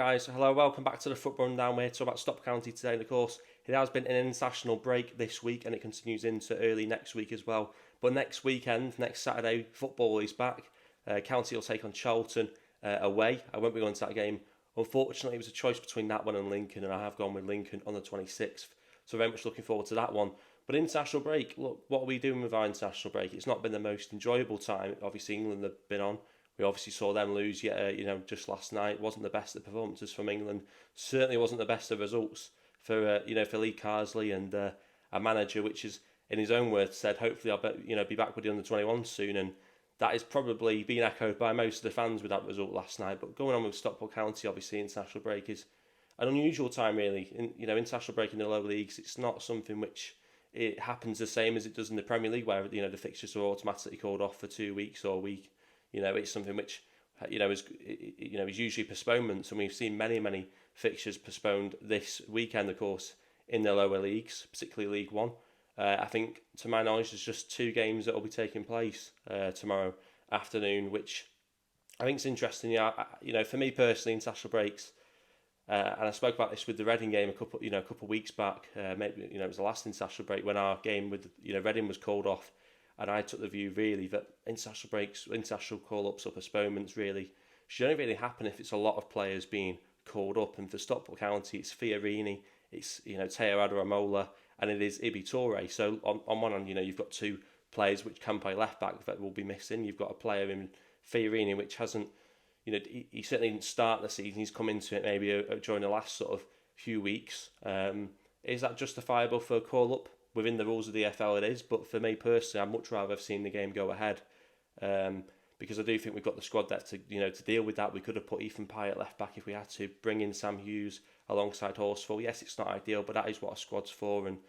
guys, hello, welcome back to the Football Rundown. We're talking about Stockport County today, and of course, it has been an international break this week, and it continues into early next week as well. But next weekend, next Saturday, football is back. County will take on Charlton away. I won't be going to that game. Unfortunately, it was a choice between that one and Lincoln, and I have gone with Lincoln on the 26th. So very much looking forward to that one. But international break, look, what are we doing with our international break? It's not been the most enjoyable time. Obviously, England have been on. We obviously saw them lose just last night. It wasn't the best of performances from England. Certainly wasn't the best of results for Lee Carsley and a manager, which is, in his own words, said, hopefully I'll be back with the under-21 soon. And that is probably being echoed by most of the fans with that result last night. But going on with Stockport County, obviously, international break is an unusual time, really. International break in the lower leagues, it's not something which it happens the same as it does in the Premier League, where the fixtures are automatically called off for 2 weeks or a week. It's something which is usually postponements, and we've seen many fixtures postponed this weekend, of course, in the lower leagues, particularly League One. I think, to my knowledge, there's just 2 games that will be taking place tomorrow afternoon, which I think is interesting. For me personally, international breaks, and I spoke about this with the Reading game a couple weeks back. Maybe it was the last international break when our game with Reading was called off. And I took the view, really, that international breaks, international call-ups or postponements, really, should only really happen if it's a lot of players being called up. And for Stockport County, it's Fiorini, it's Teo Adaramola, and it is Ibi Toure. So on one hand, you've got 2 players which can play left-back that will be missing. You've got a player in Fiorini which hasn't, he certainly didn't start the season. He's come into it maybe during the last sort of few weeks. Is that justifiable for a call-up? Within the rules of the EFL it is, but for me personally, I'd much rather have seen the game go ahead, because I do think we've got the squad there to deal with that. We could have put Ethan Pye at left back if we had to, bring in Sam Hughes alongside Horsfall. Yes, it's not ideal, but that is what a squad's for, and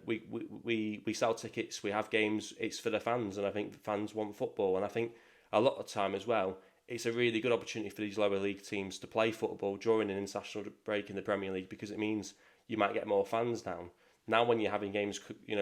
we sell tickets, we have games, it's for the fans, and I think the fans want football, and I think a lot of time as well, it's a really good opportunity for these lower league teams to play football during an international break in the Premier League, because it means you might get more fans down. Now when you're having games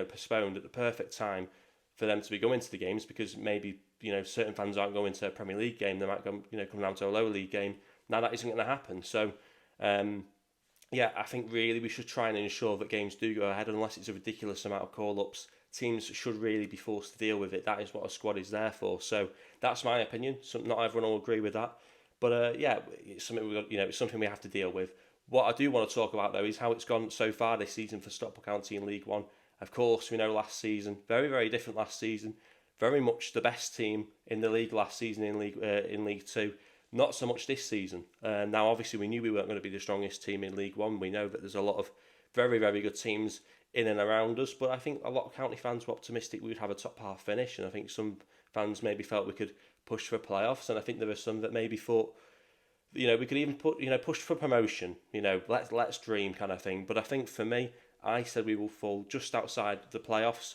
postponed at the perfect time for them to be going to the games, because maybe certain fans aren't going to a Premier League game, they might come down to a lower league game. Now that isn't going to happen. So I think really we should try and ensure that games do go ahead, unless it's a ridiculous amount of call-ups. Teams should really be forced to deal with it. That is what a squad is there for. So that's my opinion. Not everyone will agree with that, but it's something it's something we have to deal with. What I do want to talk about, though, is how it's gone so far this season for Stockport County in League One. Of course, we know last season, very, very different last season. Very much the best team in the league last season in League Two. Not so much this season. Now, obviously, we knew we weren't going to be the strongest team in League One. We know that there's a lot of very, very good teams in and around us. But I think a lot of County fans were optimistic we would have a top half finish. And I think some fans maybe felt we could push for playoffs. And I think there were some that maybe thought, we could even push for promotion, let's dream kind of thing. But I think for me, I said we will fall just outside the playoffs.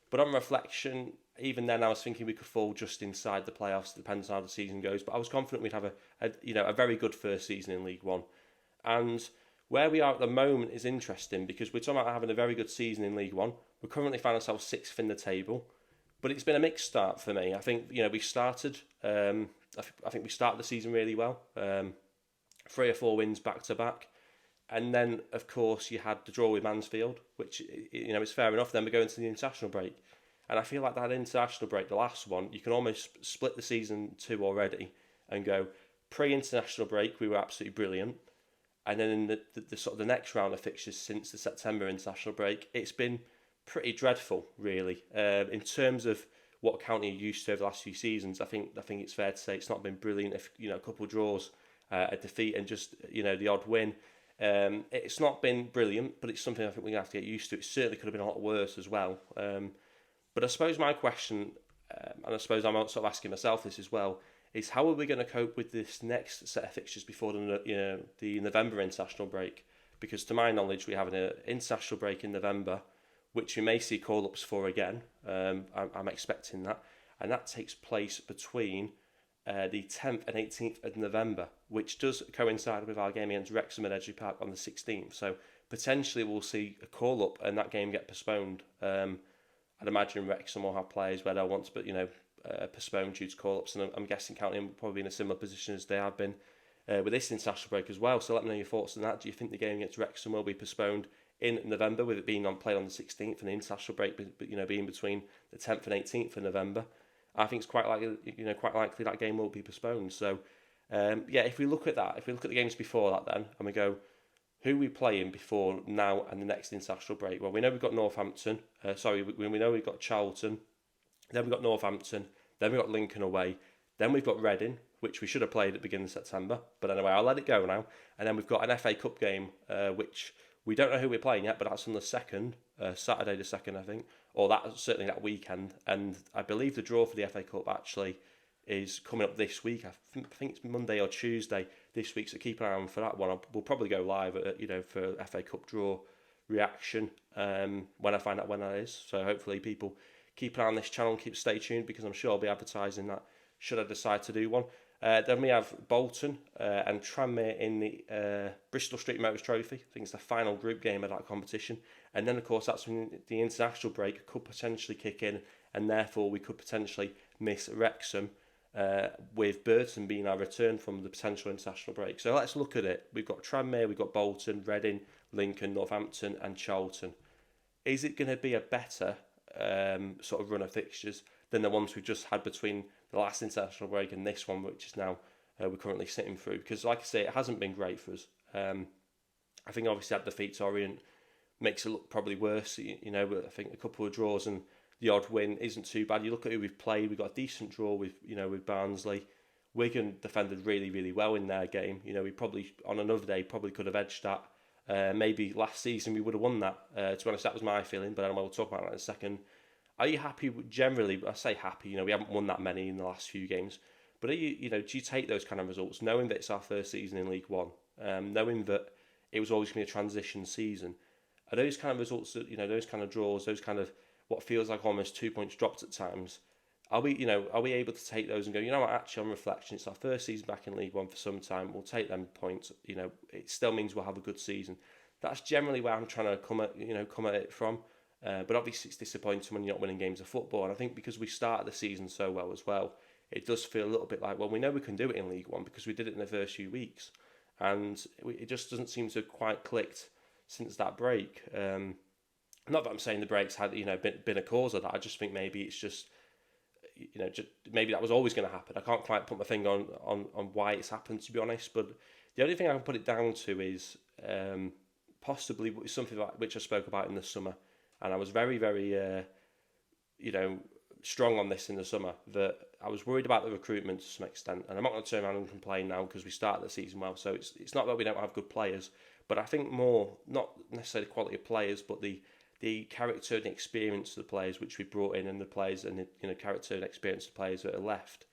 But on reflection, even then I was thinking we could fall just inside the playoffs. It depends on how the season goes. But I was confident we'd have a very good first season in League One. And where we are at the moment is interesting, because we're talking about having a very good season in League One. We currently find ourselves 6th in the table. But it's been a mixed start for me. I think, we started... I think we started the season really well. 3 or 4 wins back to back. And then, of course, you had the draw with Mansfield, which, is fair enough. Then we go into the international break. And I feel like that international break, the last one, you can almost split the season 2 already and go, pre-international break, we were absolutely brilliant. And then in the sort of the next round of fixtures since the September international break, it's been pretty dreadful, really, in terms of what County are used to over the last few seasons. I think it's fair to say it's not been brilliant. If a couple of draws, a defeat, and just the odd win, it's not been brilliant. But it's something I think we're gonna have to get used to. It certainly could have been a lot worse as well. But I suppose my question, and I suppose I'm sort of asking myself this as well, is how are we going to cope with this next set of fixtures before the November international break? Because to my knowledge, we have an international break in November, which we may see call-ups for again. I'm expecting that. And that takes place between the 10th and 18th of November, which does coincide with our game against Wrexham at Edgeley Park on the 16th. So potentially we'll see a call-up and that game get postponed. I'd imagine Wrexham will have players where they'll want to postpone due to call-ups. And I'm guessing County will probably be in a similar position as they have been with this international break as well. So let me know your thoughts on that. Do you think the game against Wrexham will be postponed in November, with it being played on the 16th and the international break, being between the 10th and 18th of November? I think it's quite likely that game will be postponed. So if we look at that, if we look at the games before that, then and we go, who are we playing before now and the next international break? Well, we know we've got Northampton. We know we've got Charlton. Then we've got Northampton. Then we've got Lincoln away. Then we've got Reading, which we should have played at the beginning of September. But anyway, I'll let it go now. And then we've got an FA Cup game, which we don't know who we're playing yet, but that's on the 2nd, Saturday the 2nd, I think. Or certainly that weekend. And I believe the draw for the FA Cup actually is coming up this week. I think it's Monday or Tuesday this week, so keep an eye on for that one. We'll probably go live for FA Cup draw reaction when I find out when that is. So hopefully people keep an eye on this channel and stay tuned, because I'm sure I'll be advertising that should I decide to do one. Then we have Bolton and Tranmere in the Bristol Street Motors Trophy. I think it's the final group game of that competition. And then, of course, that's when the international break could potentially kick in, and therefore we could potentially miss Wrexham, with Burton being our return from the potential international break. So let's look at it. We've got Tranmere, we've got Bolton, Reading, Lincoln, Northampton and Charlton. Is it going to be a better sort of run of fixtures than the ones we've just had between the last international break and this one, which is now we're currently sitting through? Because, like I say, it hasn't been great for us. I think obviously that defeat to Orient makes it look probably worse. But I think a couple of draws and the odd win isn't too bad. You look at who we've played. We've got a decent draw with Barnsley. Wigan defended really, really well in their game. We probably, on another day, probably could have edged that. Maybe last season we would have won that. To be honest, that was my feeling, but we'll talk about that in a second. Are you happy? Generally, I say happy. We haven't won that many in the last few games, but do you take those kind of results, knowing that it's our first season in League One, knowing that it was always going to be a transition season? Are those kind of results that those kind of draws, those kind of what feels like almost 2 points dropped at times? Are we able to take those and go, what, actually on reflection, it's our first season back in League One for some time. We'll take them points. It still means we'll have a good season. That's generally where I'm trying to come at it from. But obviously it's disappointing when you're not winning games of football. And I think because we started the season so well as well, it does feel a little bit like, well, we know we can do it in League One because we did it in the first few weeks. And it just doesn't seem to have quite clicked since that break. Not that I'm saying the breaks had been a cause of that. I just think maybe it's just maybe that was always going to happen. I can't quite put my finger on why it's happened, to be honest. But the only thing I can put it down to is possibly something which I spoke about in the summer, and I was very, very strong on this in the summer, that I was worried about the recruitment to some extent. And I'm not going to turn around and complain now because we started the season well. So it's not that we don't have good players, but I think more, not necessarily the quality of players, but the character and experience of the players which we brought in, and the players and the character and experience of the players that are left.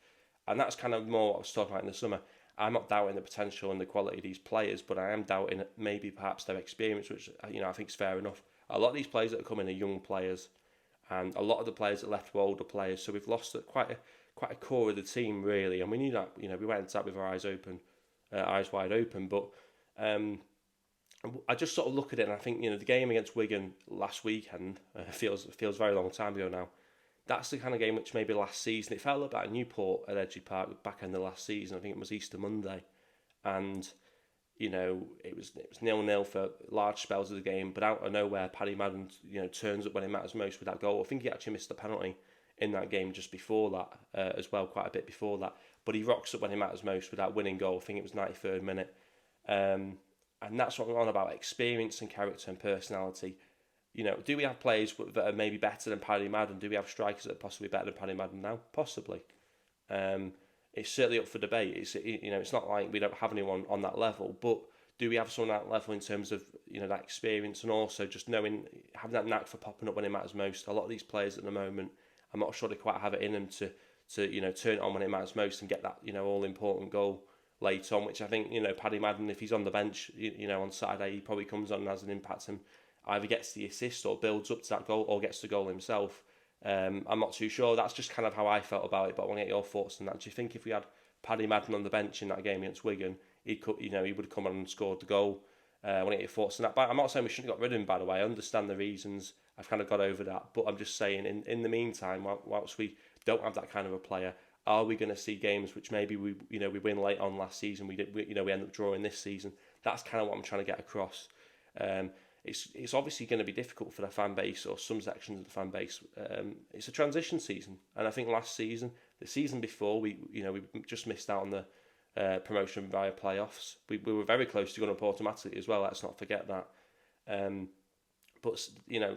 And that's kind of more what I was talking about in the summer. I'm not doubting the potential and the quality of these players, but I am doubting maybe perhaps their experience, which I think is fair enough. A lot of these players that are coming are young players, and a lot of the players that left were older players. So we've lost quite a core of the team, really, and we knew that. We went into that with our eyes wide open. But I just sort of look at it and I think, the game against Wigan last weekend feels a very long time ago now. That's the kind of game which maybe last season, it felt a little bit like Newport at Edgley Park back end of last season. I think it was Easter Monday. And, it was 0-0 for large spells of the game, but out of nowhere, Paddy Madden, turns up when it matters most with that goal. I think he actually missed the penalty in that game just before that as well, quite a bit before that. But he rocks up when it matters most with that winning goal. I think it was 93rd minute. And that's what I'm on about, experience and character and personality. Do we have players that are maybe better than Paddy Madden? Do we have strikers that are possibly better than Paddy Madden now? Possibly. It's certainly up for debate. It's not like we don't have anyone on that level, but do we have someone on that level in terms of that experience, and also just having that knack for popping up when it matters most? A lot of these players at the moment, I'm not sure they quite have it in them to turn it on when it matters most and get that all important goal late on, which I think Paddy Madden, if he's on the bench on Saturday, he probably comes on and has an impact and either gets the assist or builds up to that goal or gets the goal himself. I'm not too sure. That's just kind of how I felt about it, but I want to get your thoughts on that. Do you think if we had Paddy Madden on the bench in that game against Wigan, he would have come on and scored the goal? I want to get your thoughts on that. But I'm not saying we shouldn't have got rid of him, by the way. I understand the reasons. I've kind of got over that. But I'm just saying, in the meantime, whilst we don't have that kind of a player, Are we going to see games which maybe we win late on last season? We end up drawing this season. That's kind of what I'm trying to get across. It's obviously going to be difficult for the fan base or some sections of the fan base. It's a transition season, and I think last season, the season before, we just missed out on the promotion via playoffs. We were very close to going up automatically as well. Let's not forget that. But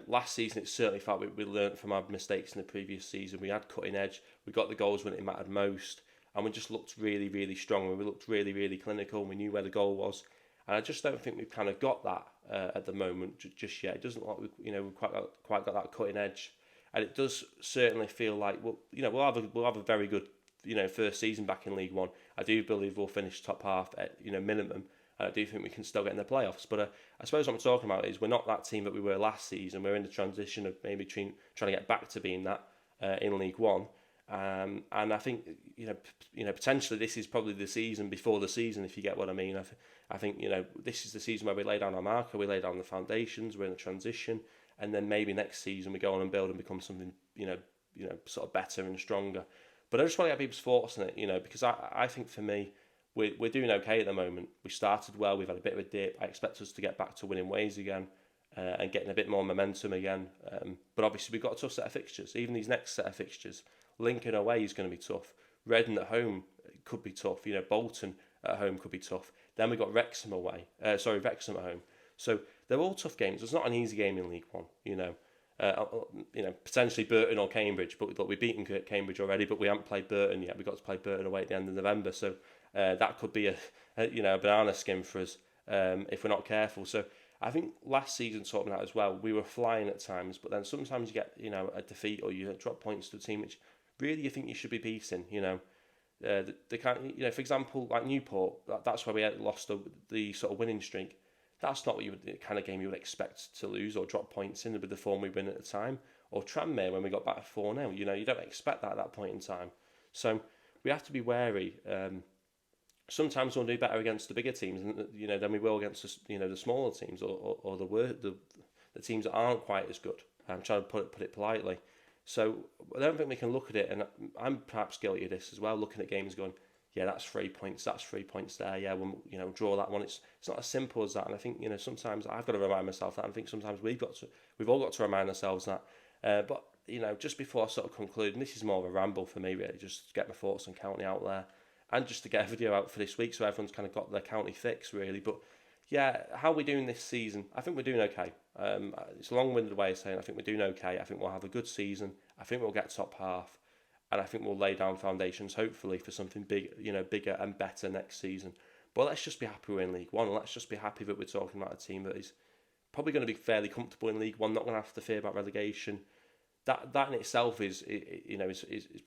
last season it certainly felt we learned from our mistakes in the previous season. We had cutting edge. We got the goals when it mattered most, and we just looked really, really strong. We looked really, really clinical. We knew where the goal was, and I just don't think we've kind of got that at the moment just yet. It doesn't look like we've quite got that cutting edge, and it does certainly feel like we'll have a very good first season back in League One. I do believe we'll finish top half at minimum. I do think we can still get in the playoffs. But I suppose what I'm talking about is we're not that team that we were last season. We're in the transition of maybe trying to get back to being that in League One. And I think potentially this is probably the season before the season, if you get what I mean. I think this is the season where we lay down our marker, we lay down the foundations, we're in the transition, and then maybe next season we go on and build and become something sort of better and stronger. But I just want to get people's thoughts on it, because I think for me, we're doing okay at the moment. We started well, we've had a bit of a dip. I expect us to get back to winning ways again and getting a bit more momentum again. But obviously we've got a tough set of fixtures. Even these next set of fixtures, Lincoln away is going to be tough. Reading at home could be tough. Bolton at home could be tough. Then we've got Wrexham at home. So they're all tough games. It's not an easy game in League One, potentially Burton or Cambridge, but we've beaten Cambridge already, but we haven't played Burton yet. We've got to play Burton away at the end of November. So that could be a banana skin for us if we're not careful. So I think last season taught me that as well. We were flying at times, but then sometimes you get a defeat or you drop points to a team which really you think you should be beating. They can't. For example, like Newport, that's where we had lost the sort of winning streak. That's not the kind of game you would expect to lose or drop points in with the form we win at the time. Or Tranmere when we got back to 4-0. You don't expect that at that point in time. So we have to be wary. Sometimes we'll do better against the bigger teams, than we will against the smaller teams or the teams that aren't quite as good. I'm trying to put it politely. So I don't think we can look at it, and I'm perhaps guilty of this as well. Looking at games, going, yeah, that's 3 points. That's 3 points there. Yeah, we'll draw that one. It's not as simple as that. And I think sometimes I've got to remind myself that. I think sometimes we've all got to remind ourselves that. But just before I sort of conclude, and this is more of a ramble for me really, just to get my thoughts on County out there. And just to get a video out for this week so everyone's kind of got their county fix, really. But, yeah, how are we doing this season? I think we're doing okay. It's a long-winded way of saying I think we're doing okay. I think we'll have a good season. I think we'll get top half. And I think we'll lay down foundations, hopefully, for something big, bigger and better next season. But let's just be happy we're in League One. Let's just be happy that we're talking about a team that is probably going to be fairly comfortable in League One, not going to have to fear about relegation. That in itself is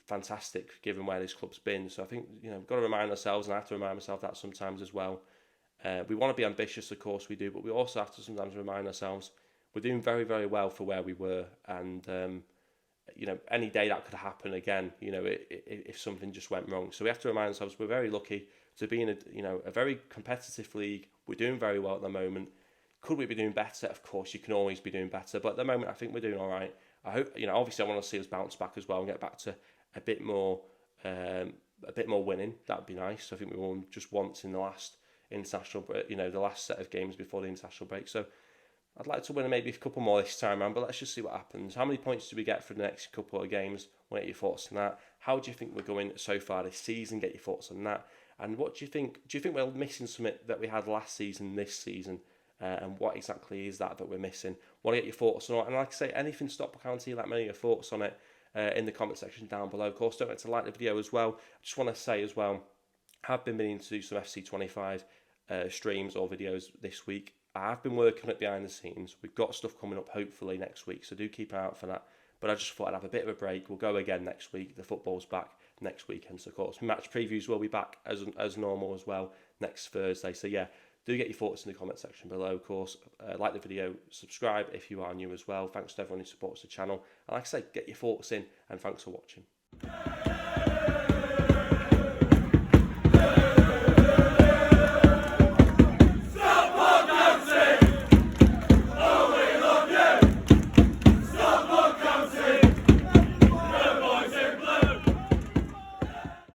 fantastic given where this club's been. So I think we've got to remind ourselves, and I have to remind myself that sometimes as well. We want to be ambitious, of course we do, but we also have to sometimes remind ourselves we're doing very, very well for where we were, and any day that could happen again. If something just went wrong. So we have to remind ourselves we're very lucky to be in a very competitive league. We're doing very well at the moment. Could we be doing better? Of course, you can always be doing better, but at the moment I think we're doing all right. I hope, obviously I want to see us bounce back as well and get back to a bit more winning. That'd be nice. I think we won just once in the last international, the last set of games before the international break. So I'd like to win maybe a couple more this time around, but let's just see what happens. How many points do we get for the next couple of games? I want to get your thoughts on that. How do you think we're going so far this season? Get your thoughts on that. And what do you think? Do you think we're missing something that we had last season, this season? And what exactly is that we're missing? Want to get your thoughts on it? And like I say, anything Stockport County, let me know your thoughts on it in the comment section down below. Of course, don't forget to like the video as well. I just want to say as well, I've been meaning to do some FC25 streams or videos this week. I've been working on it behind the scenes. We've got stuff coming up hopefully next week, so do keep an eye out for that. But I just thought I'd have a bit of a break. We'll go again next week. The football's back next weekend, so of course match previews will be back as normal as well next Thursday. So yeah, do get your thoughts in the comment section below, of course. Like the video, subscribe if you are new as well. Thanks to everyone who supports the channel. And like I say, get your thoughts in, and thanks for watching.